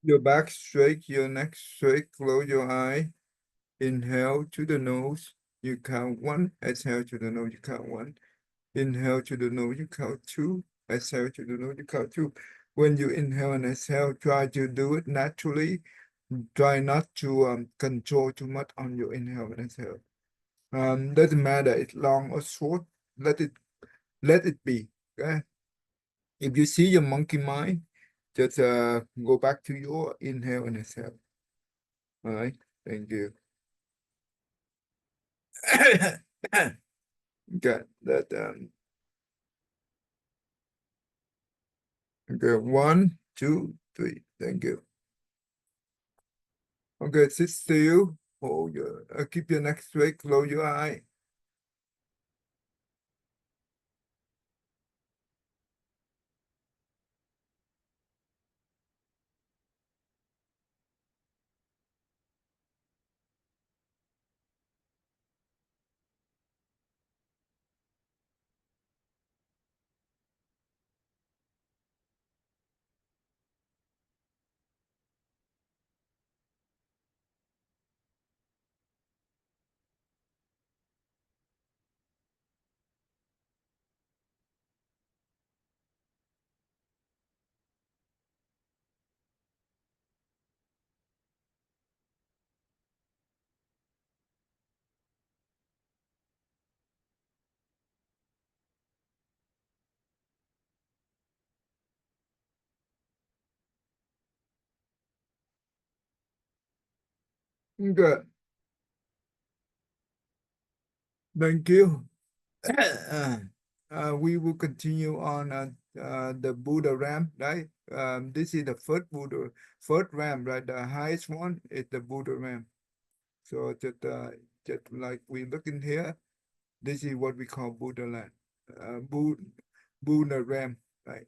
Your back straight, your neck straight, close your eye. Inhale to the nose, you count one. Exhale to the nose, you count one. Inhale to the nose, you count two. Exhale to the nose, you count two. When you inhale and exhale, try to do it naturally. Try not to control too much on your inhale and exhale. Doesn't matter it's long or short. Let it be. Okay. If you see your monkey mind, just go back to your inhale and exhale. All right. Thank you. Got that. Okay. One, two, three. Thank you. Okay. Sit still. Hold your. Keep your neck straight. Close your eye. Good. Thank you. We will continue on the Buddha ramp, right? This is the first ramp, right? The highest one is the Buddha ramp. So just like we look in here, this is what we call Buddha land, Buddha ramp, right?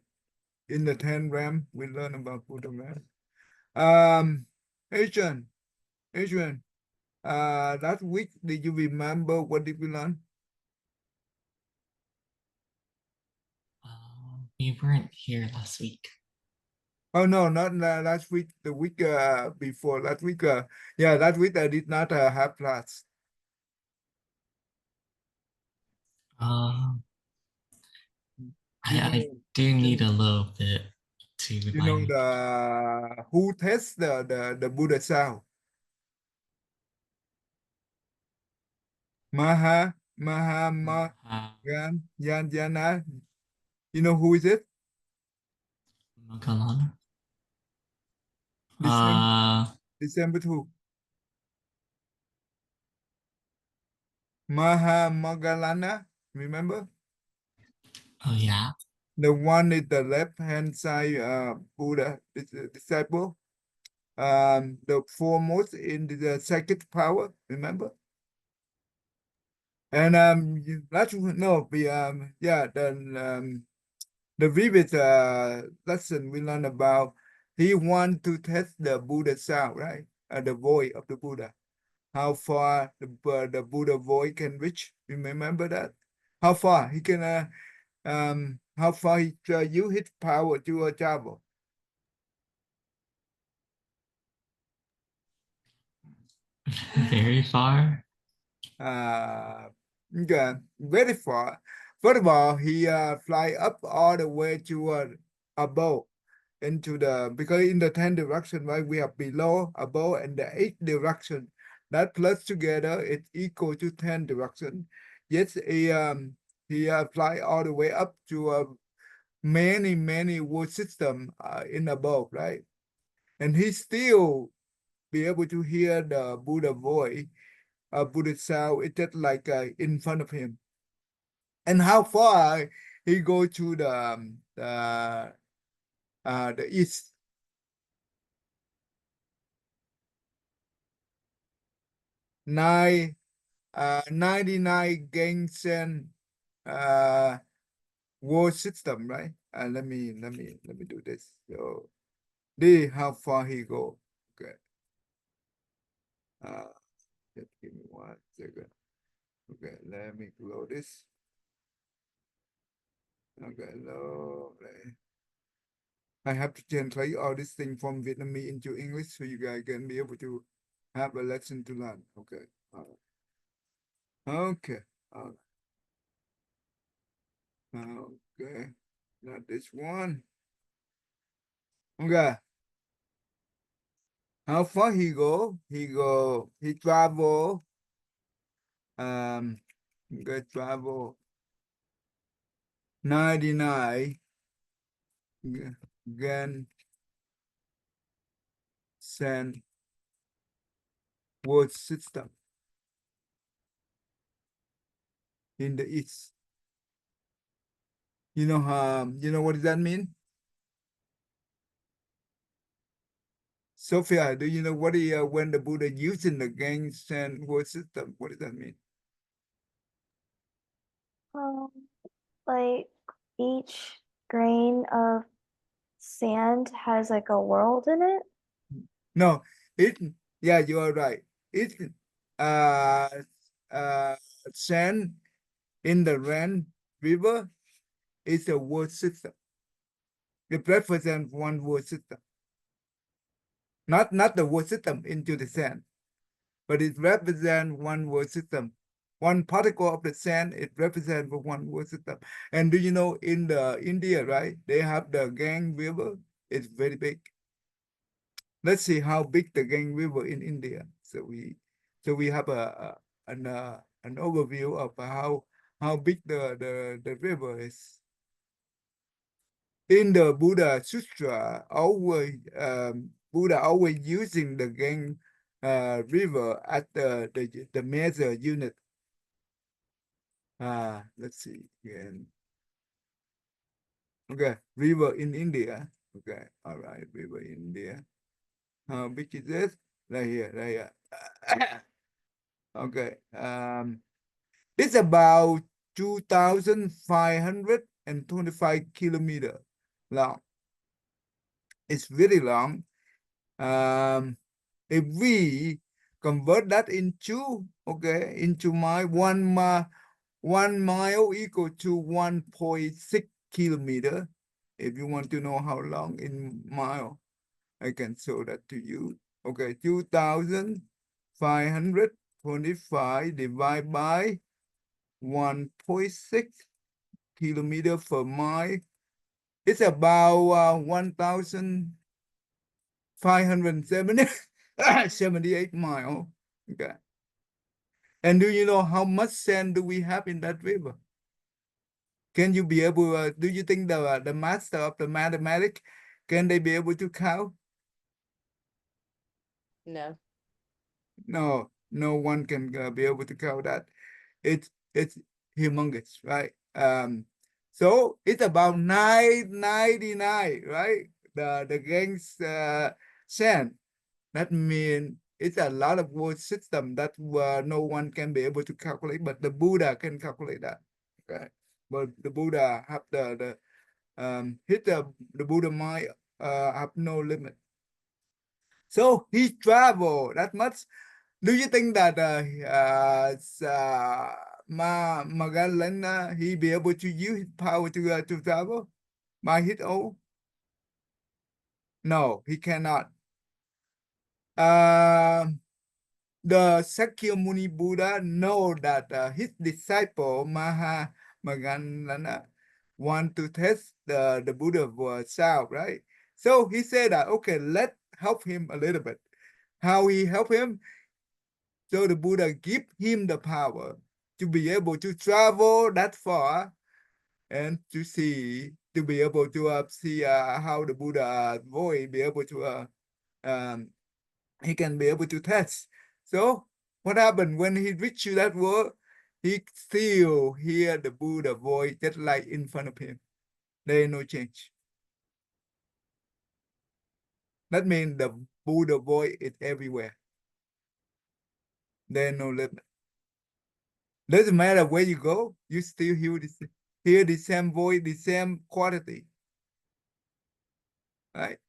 In the 10 ramp, we learn about Buddha ramp. Um, Adrian, Adrian, last week, did you remember what did we learn? We weren't here last week. Oh no, not last week. The week before last week. Yeah, last week I did not have class. Um, You I know, do you, need a little bit to you know remind me. the who tests the Buddha sound? Maha Moggallana. You know who is it? Moggallana. December Uh, December 2. Maha Moggallana. Remember oh yeah. the one is the left hand side Buddha disciple. The foremost in the second power. Remember? And that's no the yeah the previous lesson we learned about he want to test the Buddha sound, right? The voice of the Buddha. How far the Buddha voice can reach. You remember that? How far he can how far he use his power to travel. Very far. Uh, okay, very far. First of all, he fly up all the way to above into the because in the 10 direction, right? We have below, above, and the 8 direction. That plus together it's equal to 10 direction. Yes, he fly all the way up to many world system in above, right? And he still be able to hear the Buddha voice, Buddha sound. It's just like in front of him. And how far he go to the east. 99 Gangsen uh world system, right? Let me do this. So this how far he go. Okay. Uh just give me 1 second. Okay, let me close this. Okay, lovely. I have to translate all this thing from Vietnamese into English so you guys can be able to have a lesson to learn. Okay. Okay. Uh, okay. Not this one. Okay. How far he go? He travel. Okay, travel 99 again send word system in the east. You know what does that mean? Sophia, do you know what when the Buddha using the gang send word system? What does that mean? Um, like each grain of sand has like a world in it. No, it yeah, you are right. It uh uh sand in the Ran River is a word system. It represents one word system. Not the word system into the sand, but it represents one word system. One particle of the sand, it represents one word system. And do you know in the India, right? They have the Gang River. It's very big. Let's see how big the Gang River in India. So we have an overview of how big the river is. In the Buddha Sutra, Buddha always using the Gang river at the measure unit. Let's see again. Okay, river in India. Okay, all right, river in India. How big is this? Right here, right here. Okay, it's about 2,525 kilometer long. It's very long. Um, if we convert that into my 1 mile equal to 1.6 kilometer. If you want to know how long in mile, I can show that to you. Okay, 2,525 divided by 1.6 kilometer per mile. It's about 1,578 miles. Okay. And do you know how much sand do we have in that river? Can you be able, do you think the master of the mathematics, can they be able to count? No. No, no one can be able to count that. It's humongous, right? So it's about 999, right? The gang's sand. That means it's a lot of word system that no one can be able to calculate, but the Buddha can calculate that. Okay, but the Buddha have hit the Buddha mind have no limit. So he traveled that much. Do you think that Maha Moggallana he be able to use his power to travel by his own? No, he cannot. The Sakyamuni Buddha know that his disciple Maha Moggallana want to test the Buddha for self, right? So he said that okay, let's help him a little bit. How he help him? So the Buddha give him the power to be able to travel that far and to be able to see how the Buddha voice be able to um, he can be able to test. So what happened when he reached to that world? He still hear the Buddha voice just like in front of him. There is no change. That means the Buddha voice is everywhere. There is no limit. Doesn't matter where you go, you still hear the same voice, the same quality, right?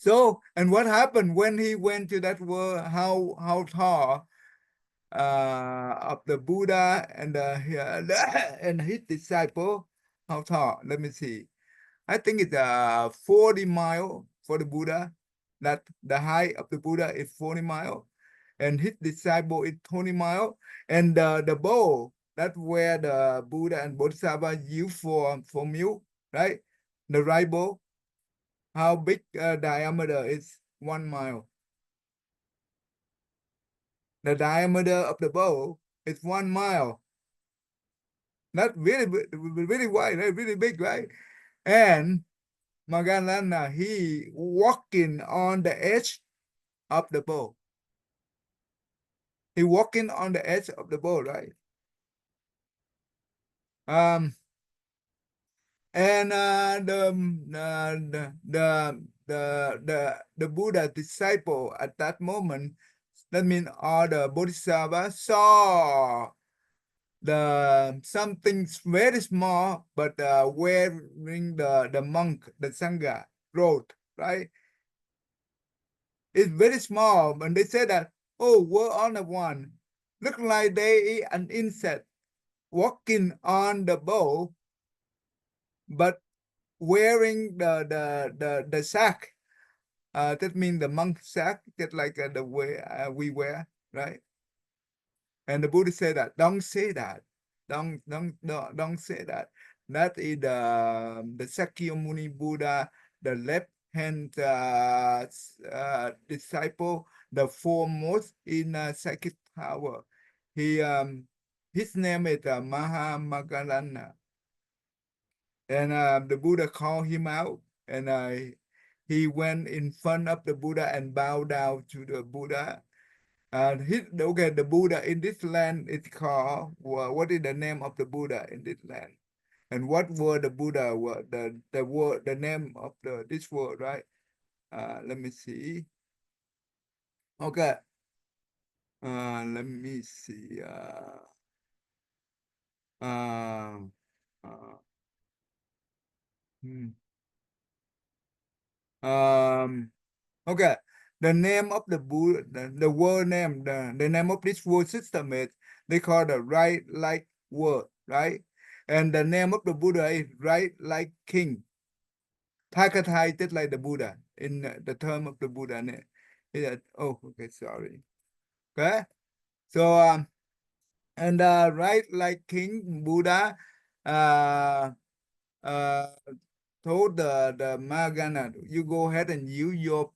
So, and what happened when he went to that world? How tall of the Buddha and and his disciple? How tall? Let me see. I think it's 40 mile for the Buddha. That the height of the Buddha is 40 mile, and his disciple is 20 mile. And the bowl, that's where the Buddha and Bodhisattva use for milk, right? The right bowl. How big diameter is 1 mile? The diameter of the bowl is 1 mile. Not really wide, right? Really big, right? And Moggallana, he walking on the edge of the bowl. He walking on the edge of the bowl, right? And the Buddha disciple at that moment, that means all the Bodhisattva saw the something very small, but wearing the monk, the Sangha robe, right? It's very small, and they say that, oh, we're on the one. Look like they an insect walking on the bowl, but wearing the sack. That means the monk sack, just like the way we wear, right? And the Buddha said that, don't say that. Don't say that. That is the Sakyamuni Buddha, the left hand disciple, the foremost in psychic power. He his name is Maha Moggallana. And the Buddha called him out, and he went in front of the Buddha and bowed down to the Buddha. Okay, the Buddha in this land is called, what is the name of the Buddha in this land? And what word the Buddha, the word, the name of this word, right? Let me see. Okay. Let me see. Uh, hmm. Okay. The name of the Buddha, the word name, the name of this word system is, they call the right like word, right? And the name of the Buddha is right like king. Thai just like the Buddha in the term of the Buddha. Oh, okay, sorry. Okay. So and right like King Buddha uh uh told the Moggallana, you go ahead and use your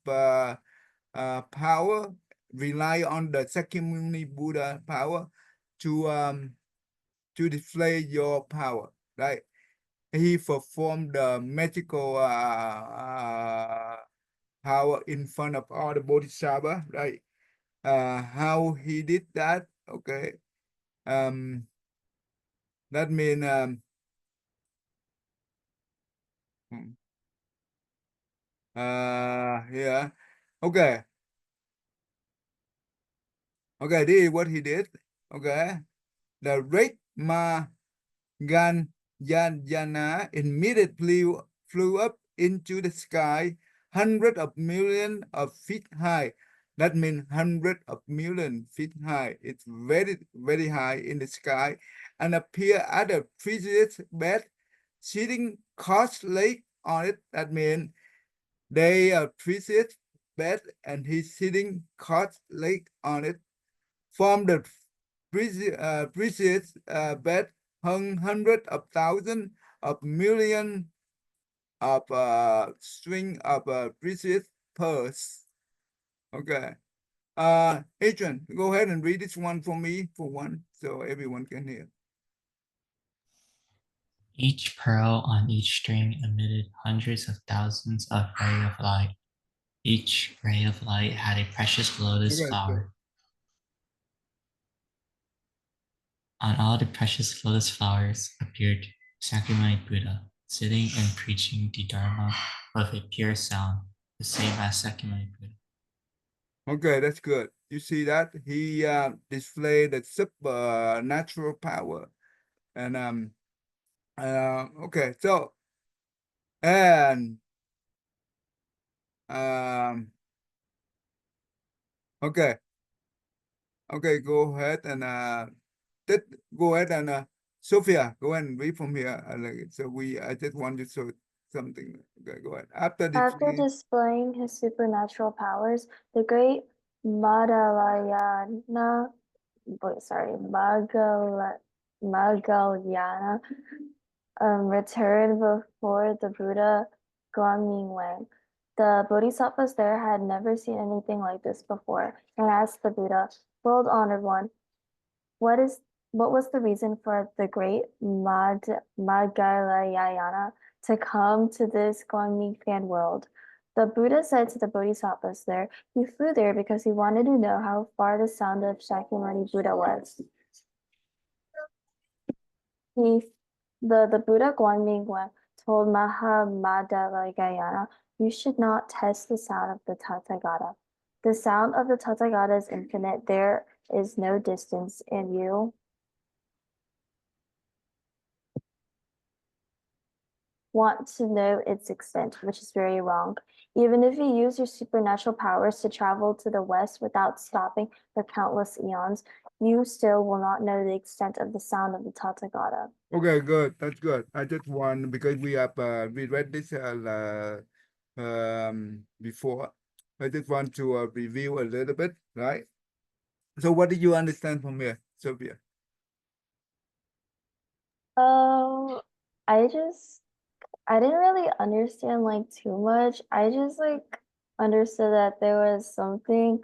power, rely on the Sakyamuni Buddha power to display your power, right? He performed the magical power in front of all the Bodhisattva, right? How he did that, okay? That means yeah, okay. Okay, this is what he did. Okay, the great Moggallana immediately flew up into the sky, hundreds of millions of feet high. That means hundreds of million feet high. It's very, very high in the sky, and appear at the previous bed, sitting cross-legged on it. That means they are previous bed, and he's sitting cross-legged on it. From the previous bed hung hundreds of thousands of millions of string of precious pearls. Okay. Adrian, go ahead and read this one for me for one, so everyone can hear. Each pearl on each string emitted hundreds of thousands of rays of light. Each ray of light had a precious lotus Okay, so, flower. On all the precious lotus flowers appeared Sakyamuni Buddha, sitting and preaching the Dharma with a pure sound, the same as Sakyamuni Buddha. okay, that's good. You see that he displayed the supernatural power, and okay, so and okay, okay, go ahead and go ahead and Sophia, go ahead and read from here. So I just want you to something. Okay, go ahead. After After displaying, displaying his supernatural powers, the great Madhalayana, Moggallana returned before the Buddha Guanmingwang. The bodhisattvas there had never seen anything like this before and asked the Buddha, World Honored One, what is what was the reason for the great Moggallana to come to this Guangmingfan world? The Buddha said to the bodhisattvas there, he flew there because he wanted to know how far the sound of Shakyamuni Buddha was. He, the Buddha Guanmingwen told Maha Moggallana, you should not test the sound of the Tathagata. The sound of the Tathagata is infinite. There is no distance, and you want to know its extent, which is very wrong. Even if you use your supernatural powers to travel to the west without stopping for countless eons, you still will not know the extent of the sound of the Tathagata. okay, good. That's good. I just want because we have we read this before. I just want to review a little bit, right? So, what did you understand from here, Sophia? Um, I just I didn't really understand like too much. I just like understood that there was something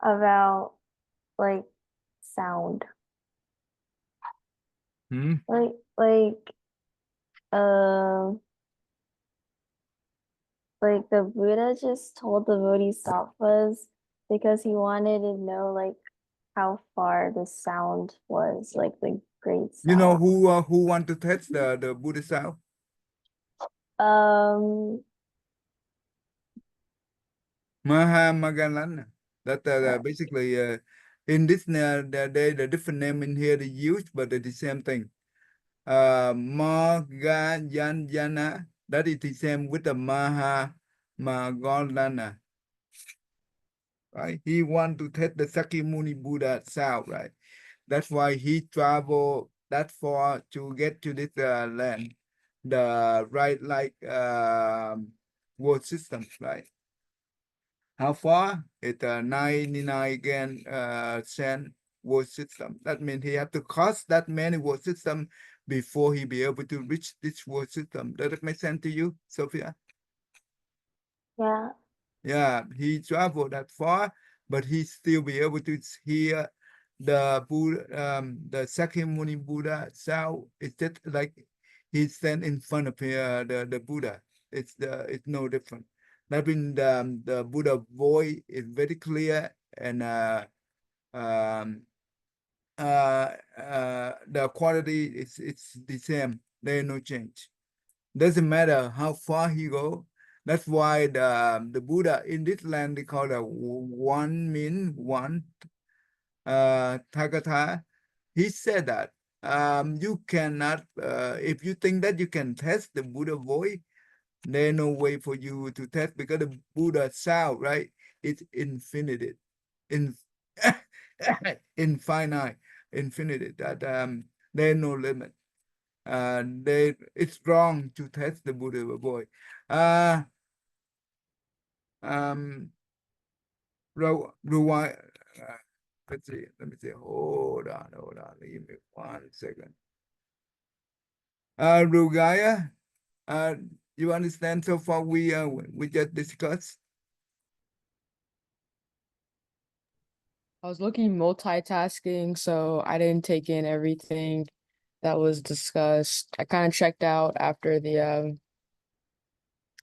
about like sound. Hmm? Like um like the Buddha just told the Bodhisattvas because he wanted to know like how far the sound was, like the great You know sound. who want to test the Buddhist sound? Um Maha Moggallana. That uh, basically in this the different name in here they use, but it's the same thing. Moggallana. That is the same with the Maha Moggallana, right? He want to test the Sakyamuni Buddha sound, right? That's why he traveled that far to get to this land, the right like world system, right? How far? It's 99 again cent world system. That means he have to cross that many world system before he be able to reach this world system. Does it make sense to you, Sophia? yeah. Yeah, he traveled that far, but he still be able to hear the Buddha, the Sakyamuni Buddha sound. It's just like he stand in front of the Buddha. It's no different. That means the Buddha voice is very clear and um, the quality is it's the same. There is no change. Doesn't matter how far he go. That's why the Buddha in this land they call it one mean one Tagatha. He said that you cannot if you think that you can test the Buddha voice, there's no way for you to test because the Buddha sound, right? It's infinite, in infinite, infinite. That there's no limit. It's wrong to test the Buddha voice. Uh um why let's see, let me see. Hold on, give me 1 second. Rugaya, uh you understand so far we just discussed? I was looking multitasking, so I didn't take in everything that was discussed. I kind of checked out after the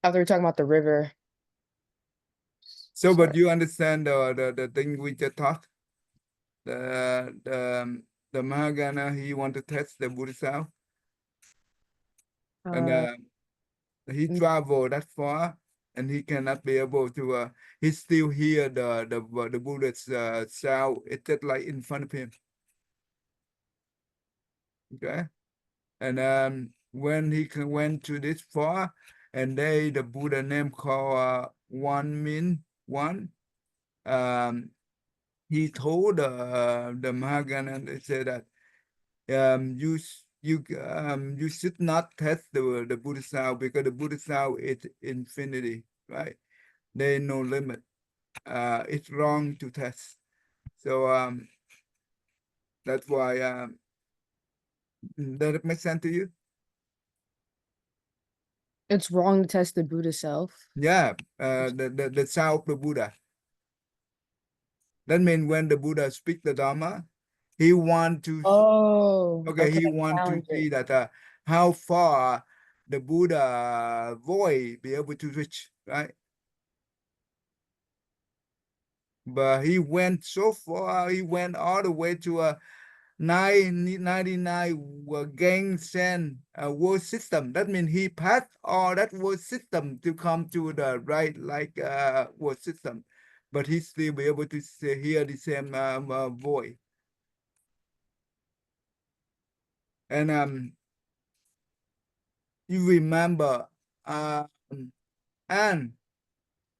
after we were talking about the river. So but Sorry. you understand the thing we just talked? The Mahagana he want to test the Buddha sound and Uh, he traveled that far and he cannot be able to he still hear the Buddha's sound. It's just like in front of him. Okay. And when he went to this far and they the Buddha name called one min one, he told the Mahagana, they said that you you should not test the Buddha sound, because the Buddha sound is infinity, right? There is no limit. It's wrong to test. So that's why does it make sense to you? It's wrong to test the Buddha self. Yeah, the sound of the Buddha. That means when the Buddha speak the Dharma, he want to Oh, okay, okay. he want to Challenge it. see that how far the Buddha voice be able to reach, right? But he went so far, he went all the way to a 99 gang send world system. That means he passed all that world system to come to the right like world system, but he still be able to hear the same voice. And you remember and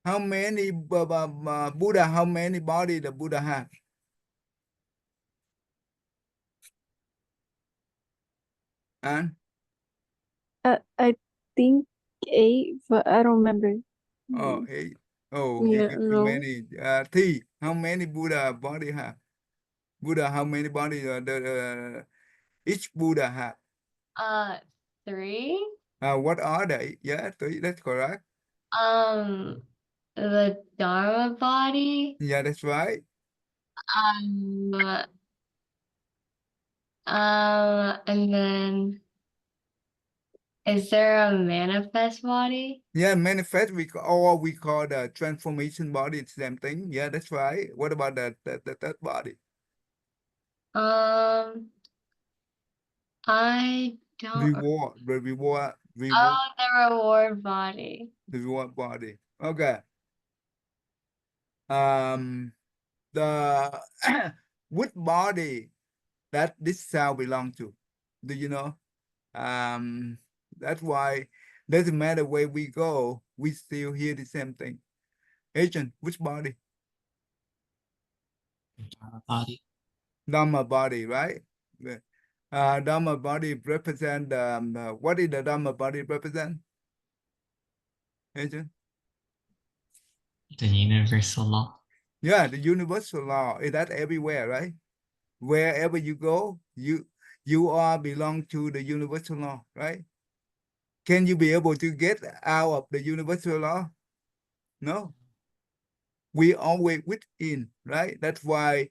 how many Buddha, how many body the Buddha have? And I think 8, but I don't remember. oh, hey, oh, you Yeah, give too no. many. T, how many Buddha body have? Buddha, how many body each Buddha have? 3. What are they? Yeah, three, that's correct. The Dharma body. Yeah, that's right. Um, and then is there a manifest body? Yeah, manifest we call the transformation body. It's the same thing. Yeah, that's right. What about the third body? I don't. Reward, Oh, the reward body. the reward body. Okay. The which body that this cell belong to? Do you know? That's why doesn't matter where we go, we still hear the same thing. Agent, which body? Dharma body. Dhamma body, right? Dhamma body represent what is the Dhamma body represent? Agent? The universal law. Yeah, the universal law is that everywhere, right? Wherever you go, you are belong to the universal law, right? Can you be able to get out of the universal law? No. We always within, right? That's why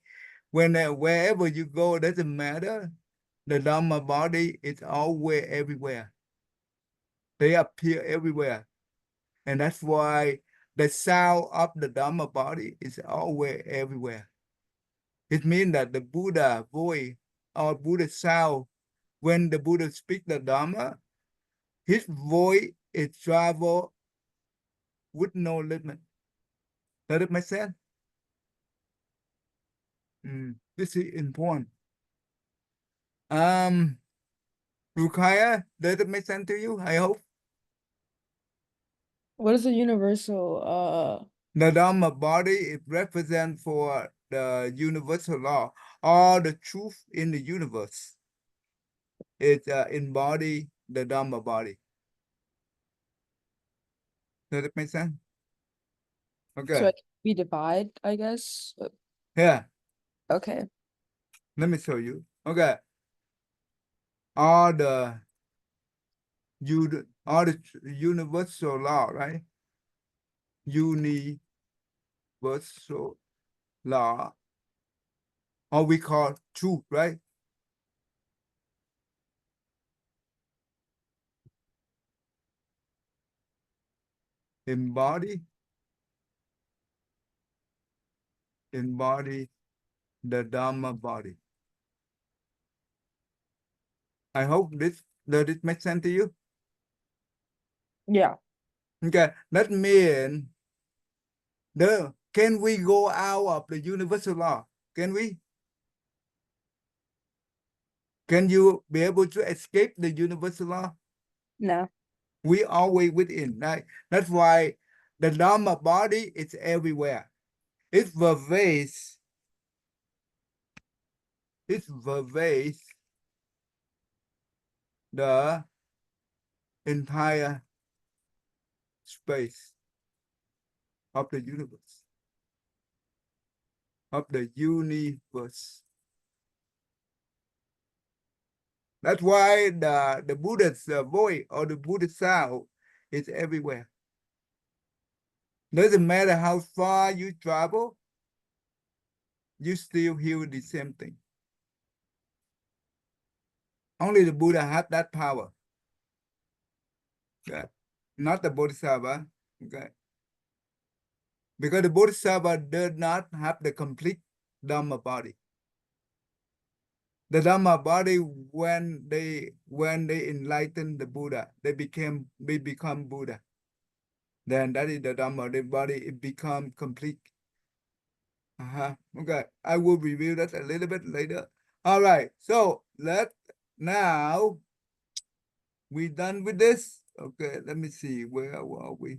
when wherever you go, doesn't matter. The Dhamma body is always everywhere. They appear everywhere. And that's why the sound of the Dhamma body is always everywhere. It means that the Buddha voice or Buddha sound, when the Buddha speaks the Dhamma, his voice is travel with no limit. Does it make sense? This is important. Rukaya, does it make sense to you? I hope. What is the universal The Dhamma body it represents for the universal law, all the truth in the universe. It embody the Dhamma body. Does it make sense? Okay. so it can be divided, I guess? Yeah, Okay. let me show you. Okay. All the universal law, right? Universal law, or we call truth, right? Embody the Dhamma body. I hope this does it make sense to you? Yeah. Okay, that means can we go out of the universal law? Can we? Can you be able to escape the universal law? No. We always within, right? That's why the Dhamma body is everywhere. It's pervasive. It's pervasive the entire space of the universe. That's why the Buddha's voice or the Buddha's sound is everywhere. Doesn't matter how far you travel, you still hear the same thing. Only the Buddha had that power. Okay. Not the Bodhisattva. Okay. Because the Bodhisattva did not have the complete Dhamma body. The Dhamma body, when they enlighten the Buddha, they become Buddha. Then that is the Dhamma, the body, it become complete. Okay, I will review that a little bit later. All right, so now we done with this. Okay, let me see, where are we?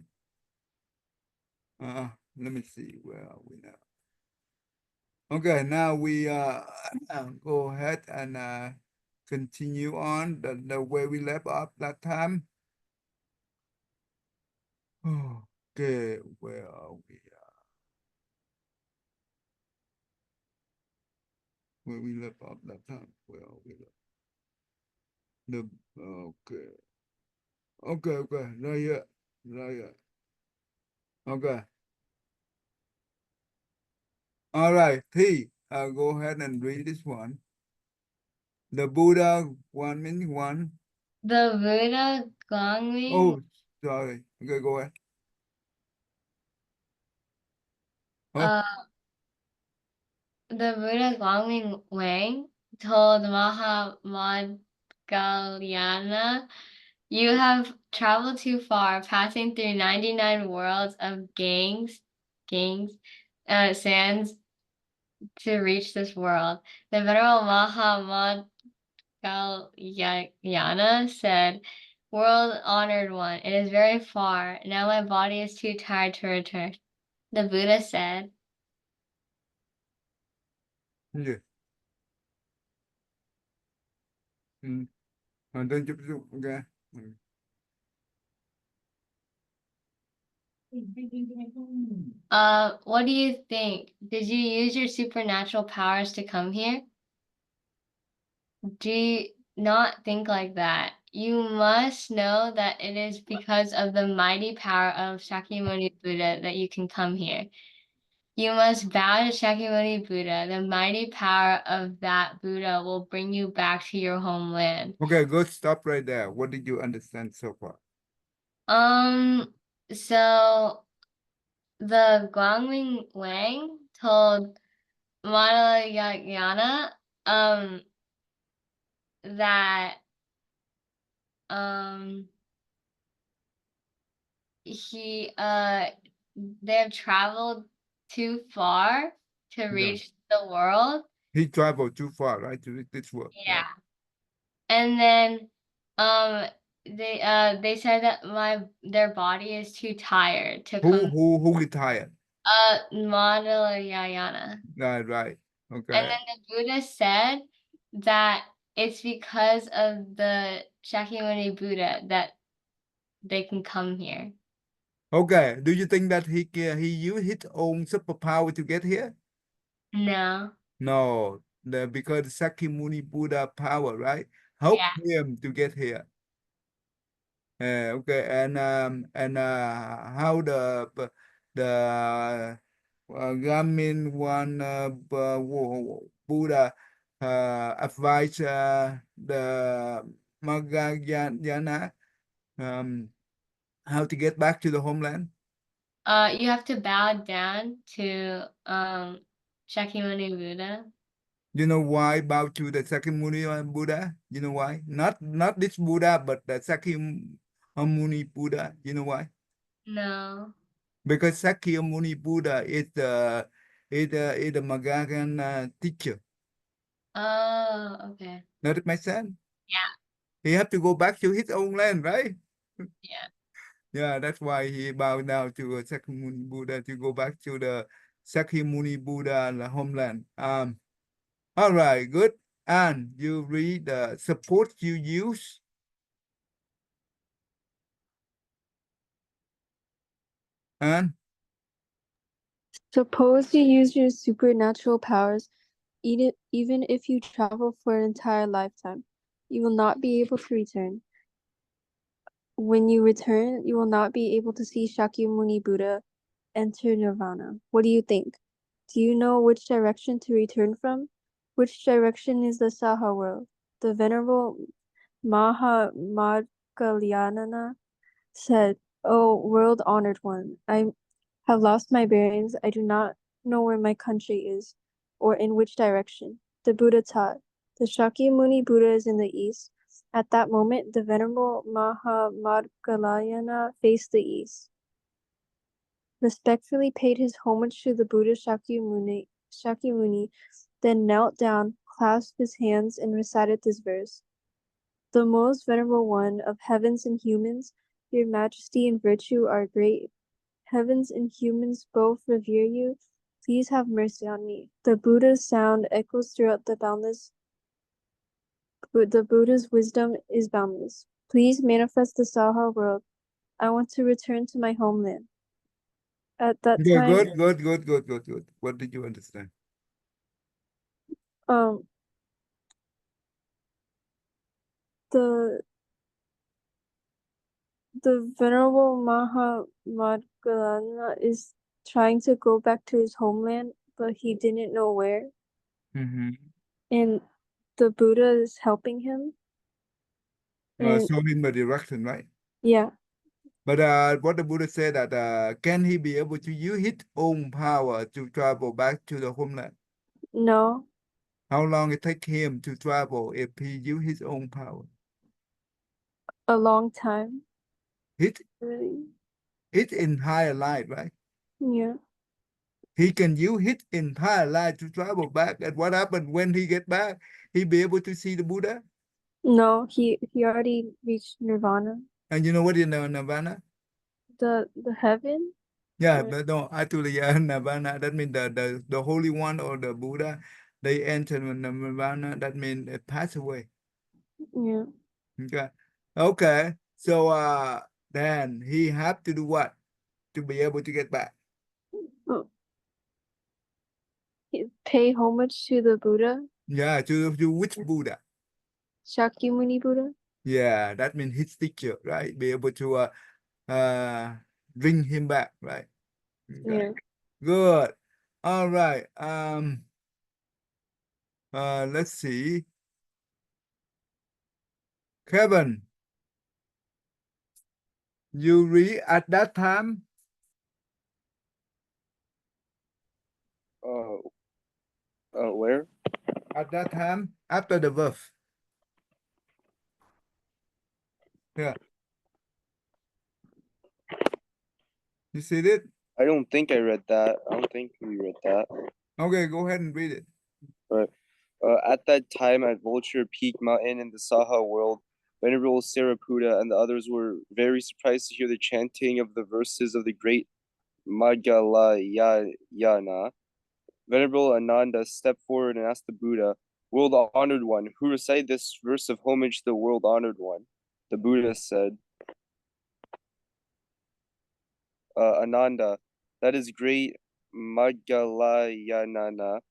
Let me see, where are we now? Okay, now we go ahead and continue on the way we left off that time. Okay, where are we? Where we left off that time? Where are we? Okay. Okay, not yet. Okay. All right, T, I'll go ahead and read this one. The Buddha, one meaning one. The Buddha Gongming. Oh, sorry. Okay, go ahead. The Buddha Gongming Wang told Maha Moggallana, "You have traveled too far, passing through 99 worlds of sands to reach this world." The venerable Maha Moggallana said, "World honored one, it is very far. Now my body is too tired to return." The Buddha said, Yeah. Then chụp dụng, okay. What do you think? Did you use your supernatural powers to come here? Do not think like that. You must know that it is because of the mighty power of Shakyamuni Buddha that you can come here. You must bow to Shakyamuni Buddha. The mighty power of that Buddha will bring you back to your homeland. Okay, good. Stop right there. What did you understand so far? So the Guangming Wang told Moggallana that they have traveled too far to reach the world. He traveled too far, right, to reach this world. Yeah. And then they said that their body is too tired to come. Who retired? Moggallana. Right. Okay. And then the Buddha said that it's because of the Shakyamuni Buddha that they can come here. Okay. Do you think that he used his own superpower to get here? No. No. Because Sakyamuni Buddha power, right? Help him to get here. Okay. And how the Gamin one Buddha advise the Moggallana how to get back to the homeland? You have to bow down to Shakyamuni Buddha. You know why bow to the Sakyamuni Buddha? You know why? Not this Buddha, but the Sakyamuni Buddha. You know why? No. Because Sakyamuni Buddha is the Moggallana teacher. Oh, okay. Does it make sense? Yeah. He have to go back to his own land, right? Yeah. Yeah, that's why he bowed down to Sakyamuni Buddha to go back to the Sakyamuni Buddha homeland. All right, good. And you read the support you use. And Suppose you use your supernatural powers, even if you travel for an entire lifetime, you will not be able to return. When you return, you will not be able to see Shakyamuni Buddha enter nirvana. What do you think? Do you know which direction to return from? Which direction is the Saha world? The Venerable Maha Moggallana said, "O world-honored one, I have lost my bearings. I do not know where my country is, or in which direction." The Buddha taught, "The Shakyamuni Buddha is in the east." At that moment, the Venerable Maha Moggallana faced the east, respectfully paid his homage to the Buddha Shakyamuni, then knelt down, clasped his hands, and recited this verse. "The most venerable one of heavens and humans, your majesty and virtue are great. Heavens and humans both revere you. Please have mercy on me." The Buddha's sound echoes throughout the Buddha's wisdom is boundless. Please manifest the Saha world. I want to return to my homeland. At that good, time, good. What did you understand? um, the Venerable Maha Moggallana is trying to go back to his homeland, but he didn't know where. Mm-hmm. And the Buddha is helping him. And Showing him the direction, right? yeah, But what the Buddha said that can he be able to use his own power to travel back to the homeland? no, How long it take him to travel if he use his own power? a long time. His Really. his entire life, right? Yeah. He can use his entire life to travel back. And what happened when he get back? He be able to see the Buddha. No, he already reached nirvana. And you know what is nirvana? The heaven? Yeah, Or- but no, actually, nirvana. That means the holy one or the Buddha, they enter nirvana. That means they pass away. Yeah. Okay. Okay. So then he have to do what to be able to get back? Oh, pay homage to the Buddha, Yeah, to which Buddha? Shakyamuni Buddha. Yeah, that means his teacher, right? Be able to uh bring him back, right? Okay. Yeah. Good. All right. Let's see. Kevin, you read at that time? Where? At that time, after the verse. Yeah. You see it? I don't think I read that. I don't think we read that. Okay, go ahead and read it. But at that time, at Vulture Peak Mountain in the Saha world, Venerable Sariputta and the others were very surprised to hear the chanting of the verses of the great Moggallana. Venerable Ananda stepped forward and asked the Buddha, "World honored one, who recited this verse of homage to the world honored one?" The Buddha said, "Ananda, that is great Moggallana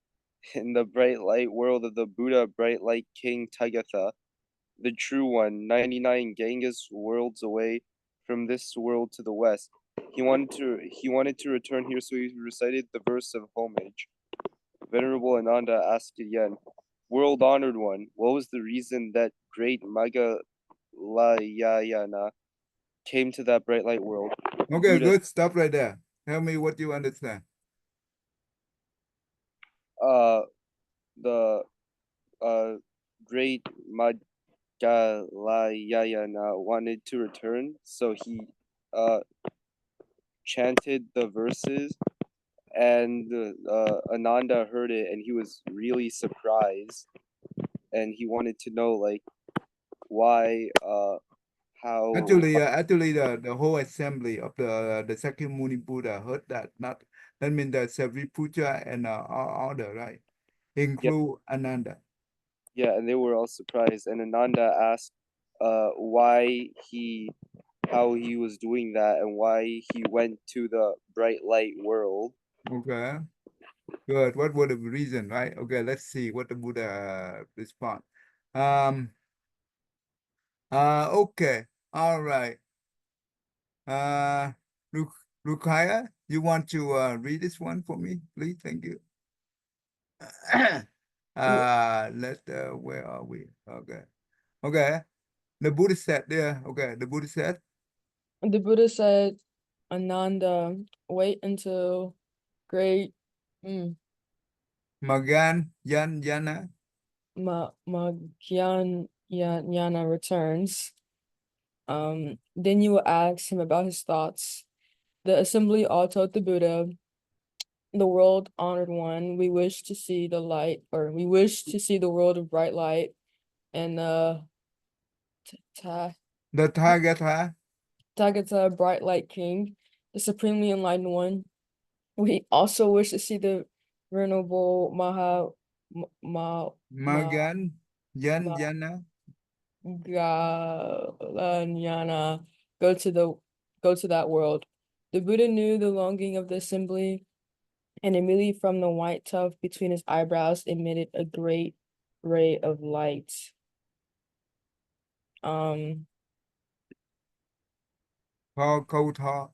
in the bright light world of the Buddha, bright light King Tagatha, the true one, 99 Ganges worlds away from this world to the west. He wanted to return here, so he recited the verse of homage." Venerable Ananda asked again, "World honored one, what was the reason that great Moggallana came to that bright light world?" Okay, Buddha, good. Stop right there. Tell me what you understand. the great Moggallana wanted to return, so he chanted the verses, and Ananda heard it, and he was really surprised, and he wanted to know like why, how. Actually, the whole assembly of the Sakyamuni Buddha heard that. Not that means the Sariputta and other, right? Include Ananda. Yeah, and they were all surprised, and Ananda asked why he how he was doing that and why he went to the bright light world. Okay. Good. What were the reason, right? Okay, let's see what the Buddha respond. Okay. All right. Luk Lukaya, you want to read this one for me, please? Thank you. Where are we? Okay. Okay. The Buddha said there. Okay, the Buddha said, The Buddha said, Ananda, wait until great Magan Yan Yana. Moggallana returns. Then you will ask him about his thoughts. The assembly all told the Buddha, the world honored one, we wish to see the light, or we wish to see the world of bright light, and the The Tathagata. Tathagata, bright light king, the supremely enlightened one. We also wish to see the venerable Magan Yan Yana. Moggallana go to that world. The Buddha knew the longing of the assembly, and immediately from the white tuft between his eyebrows emitted a great ray of light. Kota.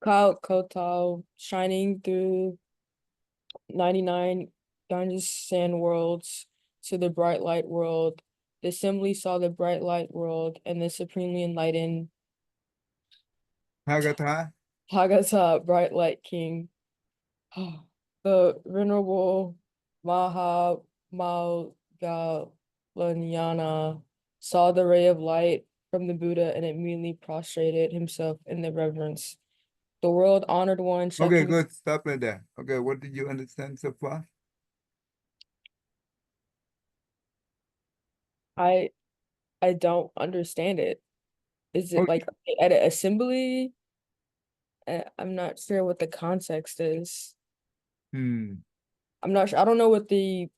Cloud Kotal shining through 99 Ganges sand worlds to the bright light world. The assembly saw the bright light world and the supremely enlightened Tathagata. Tathagata, bright light king. The venerable Maha Moggallana saw the ray of light from the Buddha and immediately prostrated himself in the reverence. The world honored one. Okay, good. Stop right there. Okay, what did you understand so far? I don't understand it. Is it Okay. like at an assembly? I'm not sure what the context is. I'm not sure. I don't know what the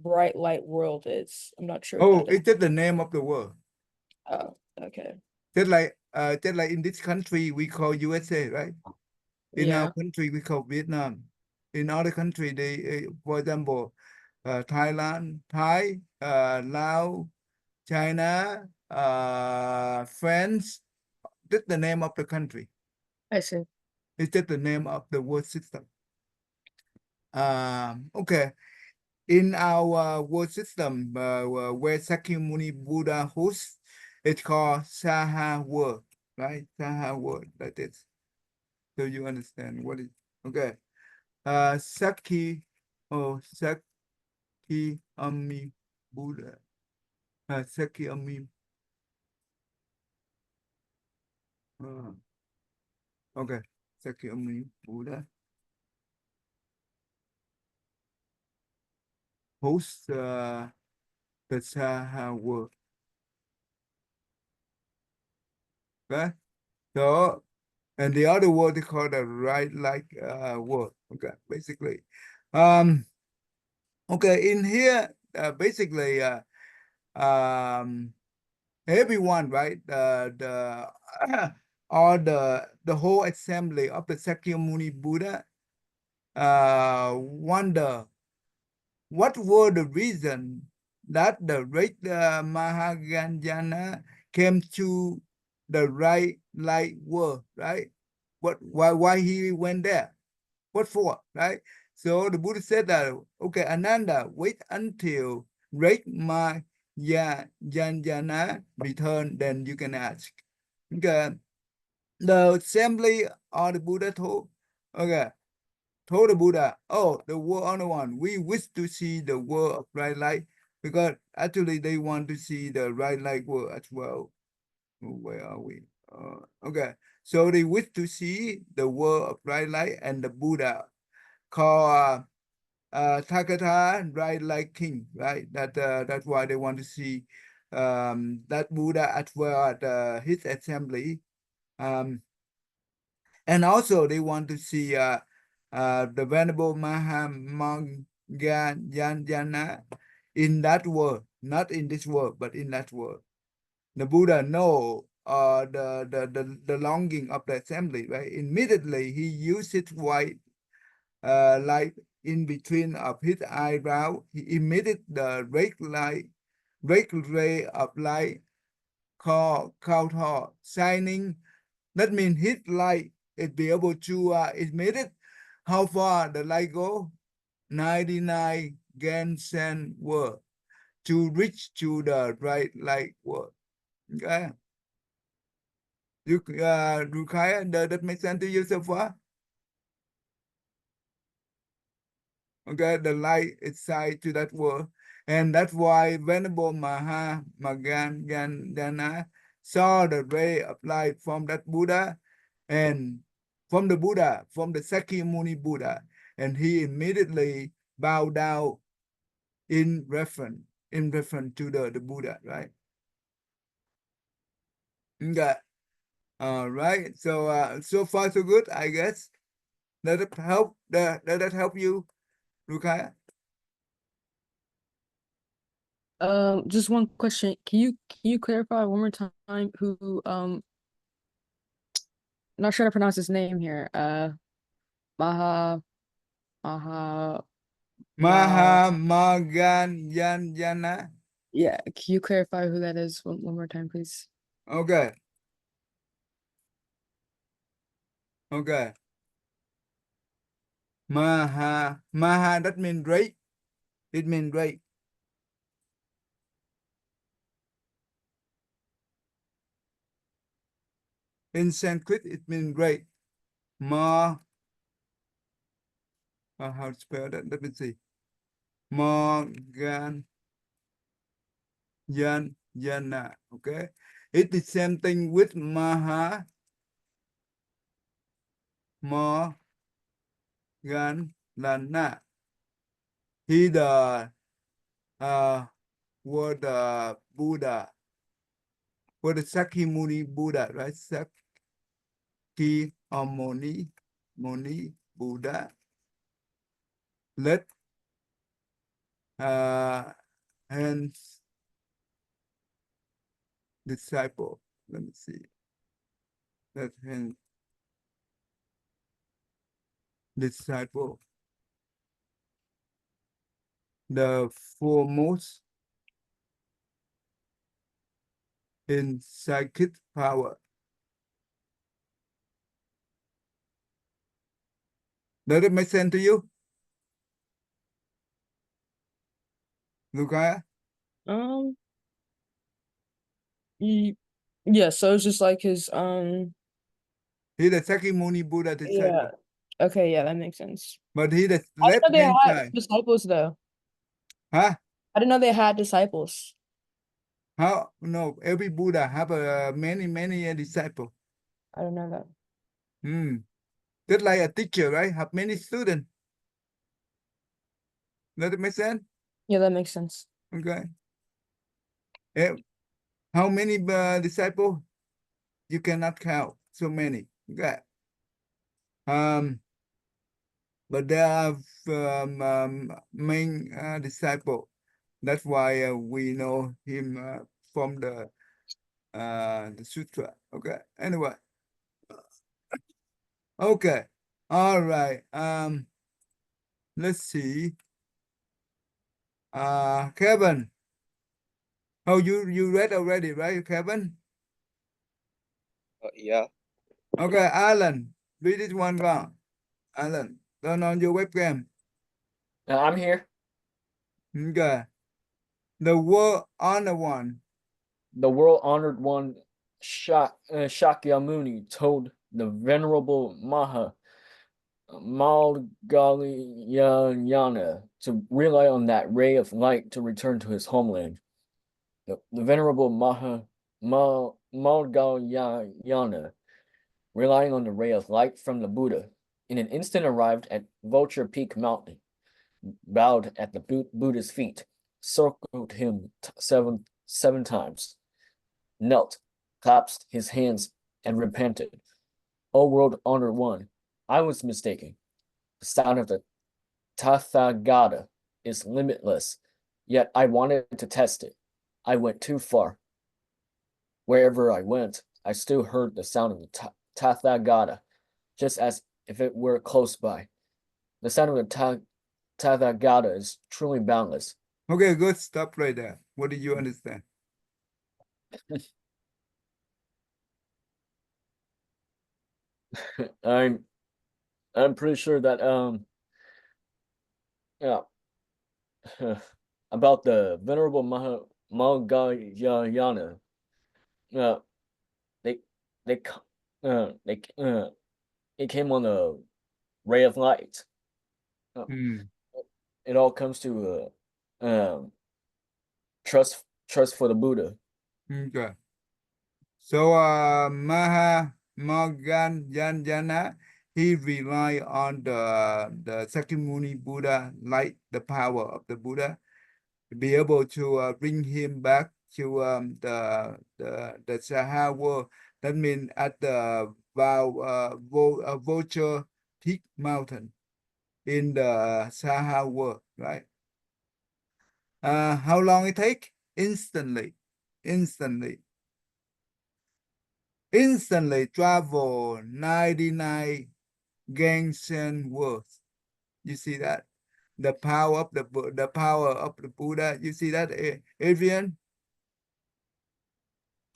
bright light world is. I'm not sure what Oh, that is. it's just the name of the world. Oh, okay. Just like in this country we call USA, right? In our Yeah. country we call Vietnam. In other country they, for example, Thailand, Thai, Laos, China, France. That's the name of the country. I see. It's just the name of the world system. Okay. In our world system, where Sakyamuni Buddha hosts, it's called Saha world, right? Saha world, like this. So you understand what it, okay. Saki, Saki Ami Buddha. Saki Ami. Okay, Saki Ami Buddha hosts the Saha world. Okay, so and the other word they call the right like word. Okay, basically. Okay, in here, basically, everyone, right? The or the whole assembly of the Sakyamuni Buddha wonder what were the reason that the great Mahaganyana came to the right light world, right? Why he went there? What for, right? So the Buddha said that, okay, Ananda, wait until great Mahayana return, then you can ask. Okay, the assembly of the Buddha told, okay, told the Buddha, oh, the world honor one, we wish to see the world of bright light, because actually they want to see the bright light world as well. Where are we? Okay, so they wish to see the world of bright light, and the Buddha called Tathagata, bright light king, right? That's why they want to see that Buddha as well at his assembly. And also they want to see the Venerable Maha Moggallana in that world, not in this world, but in that world. The Buddha know the longing of the assembly, right? Immediately he used his white light in between of his eyebrow. He emitted the red ray of light called Kautor, shining. That means his light is be able to emit it. How far the light go? 99 Gansen world to reach to the bright light world. Okay. Rukhaya, does that make sense to you so far? Okay, the light is side to that world. And that's why Venerable Maha Moggallana saw the ray of light from that Buddha and from the Sakyamuni Buddha, and he immediately bowed down in reference to the Buddha, right? Okay. All right. So so far so good, I guess. Does that help? Does that help you, Rukhaya? Just one question. Can you clarify one more time who not sure how to pronounce his name here. Maha Maha Maha Moggallana. Yeah, can you clarify who that is one more time, please? Okay. Okay. Maha that means great. It means great. In Sanskrit, it means great. How to spell that? Let me see. Moggallana. Okay. It's the same thing with Maha Moggallana. He the word Buddha, for the Sakyamuni Buddha, right? Sakyamuni Buddha. Let hence disciple. Let me see. Let hence disciple. The foremost in psychic power. Does it make sense to you, Lukaya? Yeah, so it's just like his He the Sakyamuni Buddha disciple. yeah. Okay, yeah, that makes sense. But he the I didn't know left they hand had side. disciples though. Huh? I didn't know they had disciples. How? No, every Buddha have many disciples. I don't know that. Just like a teacher, right? Have many students. Does it make sense? Yeah, that makes sense. Okay. How many disciples? You cannot count so many. Okay. But there are main disciple. That's why we know him from the sutra. Okay. Anyway. Okay. All right. Let's see. Kevin. Oh, you read already, right, Kevin? Yeah. Okay, Alan. Read this one down. Alan, turn on your webcam. I'm here. Okay. The world honor one. The world-honored one, Shakyamuni, told the venerable Maha Moggallana to rely on that ray of light to return to his homeland. The venerable Maha Moggallana, relying on the ray of light from the Buddha, in an instant arrived at Vulture Peak Mountain, bowed at the Buddha's feet, circled him seven times, knelt, clasped his hands, and repented. O world-honored one, I was mistaken. The sound of the Tathagata is limitless, yet I wanted to test it. I went too far. Wherever I went, I still heard the sound of the Tathagata, just as if it were close by. The sound of the Tathagata is truly boundless. Okay, good. Stop right there. What do you understand? I'm pretty sure that yeah about the Venerable Maha Moggallana. They they it came on a ray of light. It all comes to trust for the Buddha. Okay. So Maha Moggallana, he relied on the Sakyamuni Buddha, like the power of the Buddha, to be able to bring him back to the Sahara world. That means at the Vulture Peak Mountain in the Sahara world, right? How long it take? Instantly travel 99 Gangsen worlds. You see that? The power of the power of the Buddha. You see that, Adrian?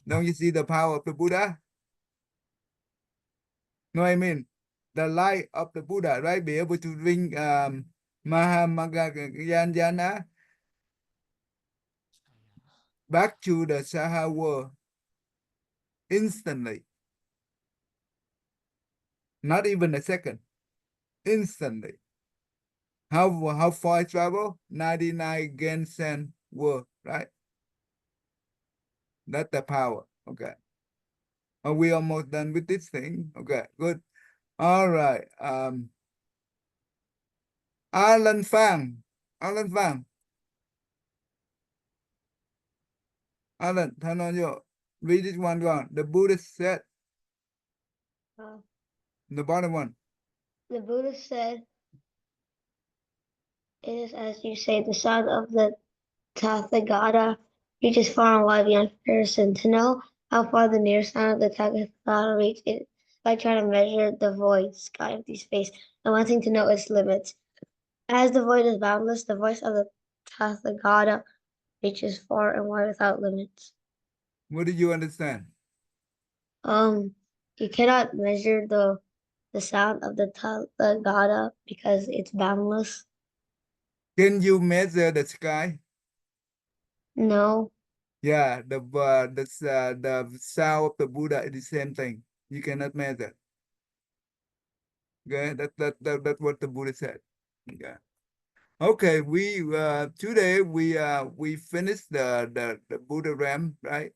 Don't you see the power of the Buddha? No, I mean the light of the Buddha, right? Be able to bring Maha Moggallana back to the Sahara world instantly. Not even a second. Instantly. How far I travel? 99 Gensen world, right? That's the power. Okay. Are we almost done with this thing? Okay, good. All right. Alan Phang. Alan, turn on your read this one down. The Buddha said, the bottom one. The Buddha said, "It is as you say, the sound of the Tathagata reaches far and wide beyond comparison. To know how far the near sound of the Tathagata reaches is like trying to measure the void, sky, empty space, and wanting to know its limits. As the void is boundless, the voice of the Tathagata reaches far and wide without limits." What do you understand? You cannot measure the sound of the Tathagata because it's boundless. Can you measure the sky? No. Yeah, the sound of the Buddha is the same thing. You cannot measure. Okay, that's what the Buddha said. Yeah. Okay, we today we finished the Buddha realm, right?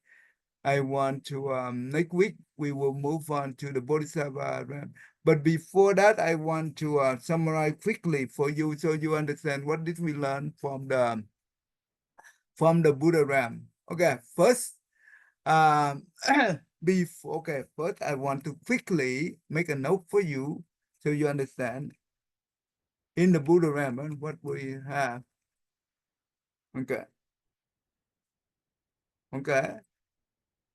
I want to next week we will move on to the Bodhisattva realm. But before that, I want to summarize quickly for you so you understand what did we learn from the Buddha realm. Okay, first, first I want to quickly make a note for you so you understand in the Buddha realm and what we have. Okay. Okay.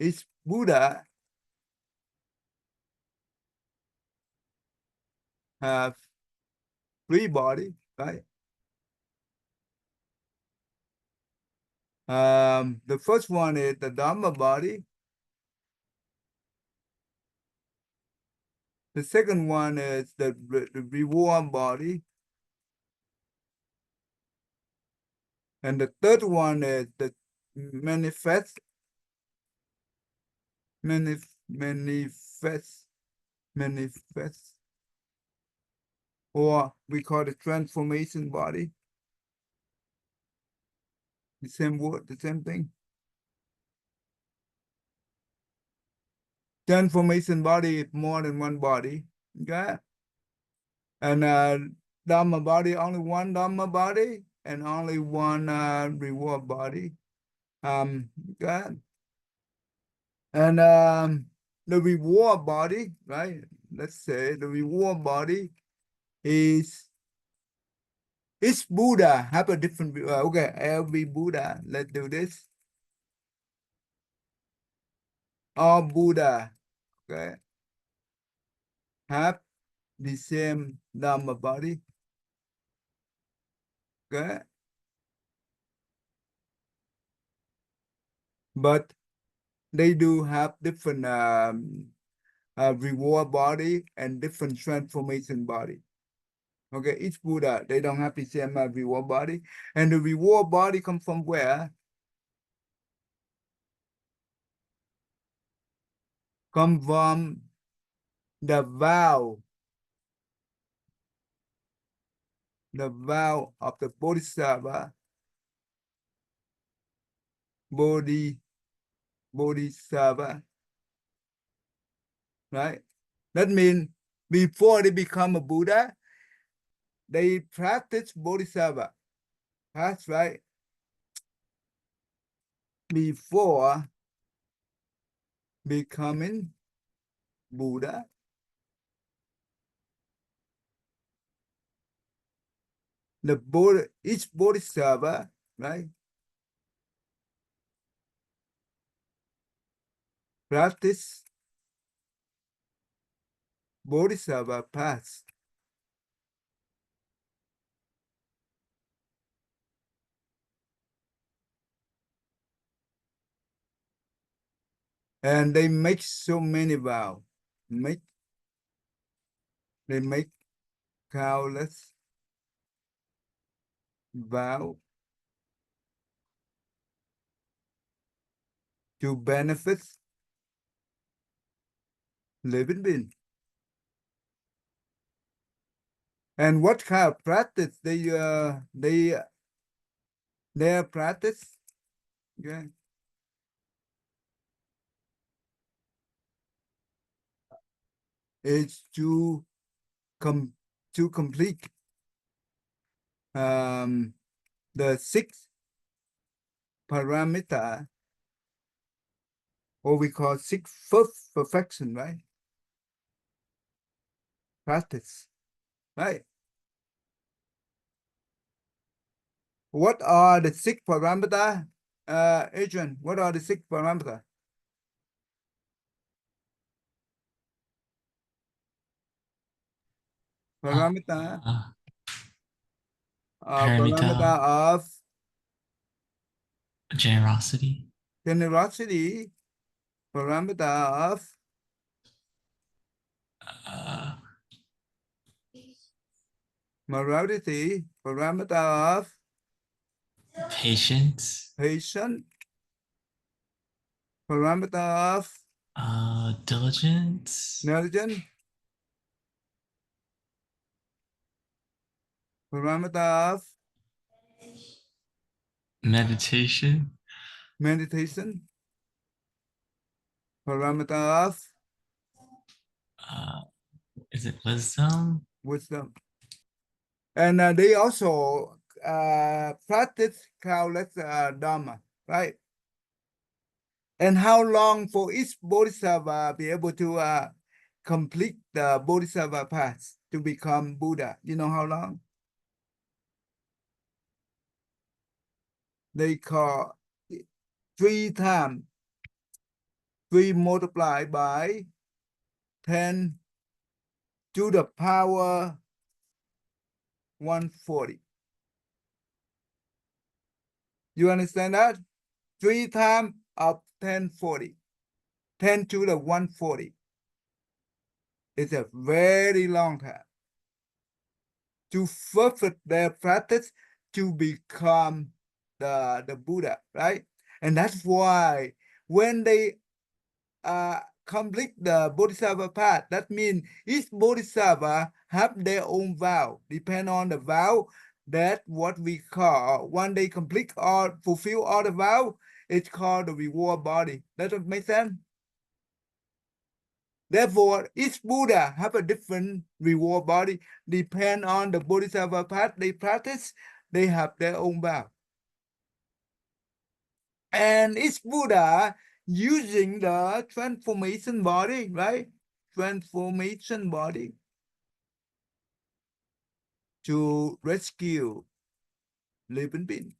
Each Buddha have 3 bodies, right? The first one is the Dharma body. The second one is the reward body. And the third one is the manifest, or we call it transformation body. The same word, the same thing. Transformation body is more than one body. Okay. And Dharma body, only one Dharma body and only one reward body. Okay. And the reward body, right? Let's say the reward body is each Buddha have a different, okay, every Buddha, let's do this. all Buddha, okay, have the same Dharma body, okay, but they do have different reward body and different transformation body. Okay, each Buddha, they don't have the same reward body. And the reward body come from where? Come from the vow of the Bodhisattva, Bodhisattva, right? That means before they become a Buddha, they practice Bodhisattva. That's right. Before becoming Buddha, the Buddha, each Bodhisattva, right, practice Bodhisattva path. And they make so many vows. They make countless vows to benefit living beings. And what kind of practice their practice? Yeah. Is to complete the 6 parameter, or we call 6 first perfection, right? Practice, right? What are the 6 parameter? Adrian, what are the 6 parameter? Parameter, parameter of generosity, parameter of morality, parameter of patience, patience, parameter of diligence, diligence, parameter of meditation, meditation, parameter of is it wisdom? wisdom. And they also practice countless dharma, right? And how long for each bodhisattva be able to complete the bodhisattva path to become Buddha? You know how long? They call 3 times 3 multiplied by 10 to the power 140. You understand that? 3 times of 1040. 10 to the 140. It's a very long time to perfect their practice to become the Buddha, right? And that's why when they complete the Bodhisattva path, that means each Bodhisattva have their own vow. Depend on the vow, that what we call, when they complete or fulfill all the vow, it's called the reward body. Does that make sense? Therefore, each Buddha have a different reward body. Depend on the Bodhisattva path they practice, they have their own vow. And each Buddha using the transformation body, right? Transformation body to rescue living beings.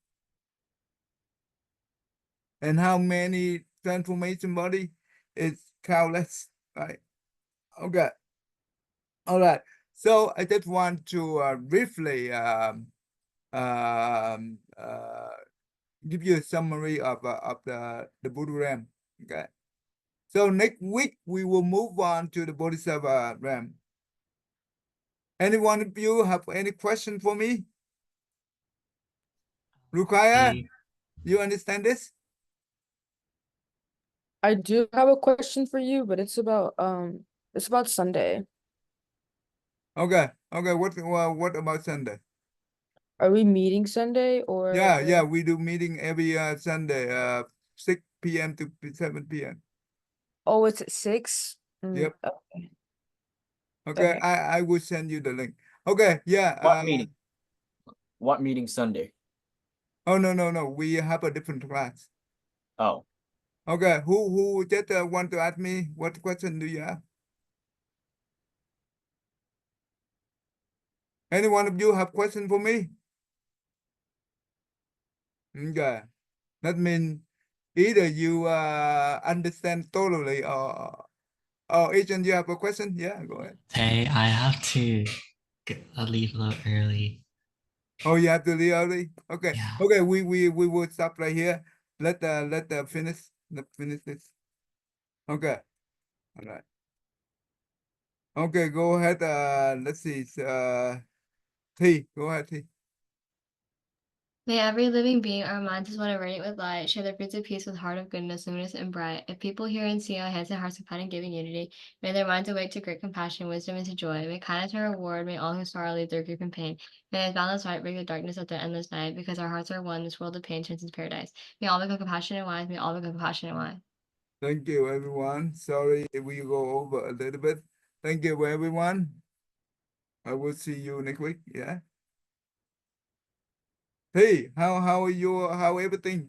And how many transformation body? is countless, right? Okay. All right. So I just want to briefly give you a summary of the Buddha realm. Okay. So next week we will move on to the Bodhisattva realm. Any one of you have any question for me? Rukaya, you understand this? I do have a question for you, but it's about Sunday. Okay. Okay. What about Sunday? Are we meeting Sunday or Yeah. We do meeting every Sunday, 6 p.m. to 7 p.m. Oh, it's at 6? Yep. Okay. Okay. Okay. I will send you the link. Okay. Yeah. What meeting? What meeting Sunday? Oh no. We have a different class. Oh, Okay. Who just want to ask me what question do you have? Any one of you have question for me? Okay. That means either you understand totally or Agent, you have a question? Yeah, go ahead. Hey, I have to leave a little early. Oh, you have to leave early? Okay. Yeah. Okay, we will stop right here. Let finish this. Okay. All right. Okay, go ahead. Let's see. T, go ahead, T. May every living being, our minds is one and radiant with light, share the fruits of peace with heart of goodness, luminous and bright. If people hear and see our hands and hearts of kind and giving unity, may their minds awake to great compassion, wisdom, and to joy. May kindness and reward, may all who sorrow leave their grief and pain. May His boundless light break the darkness of the endless night, because our hearts are one, this world of pain turns into paradise. May all become compassionate and wise, may all become compassionate and wise. Thank you, everyone. Sorry if we go over a little bit. Thank you, everyone. I will see you next week. Yeah. Hey, how are you? How everything?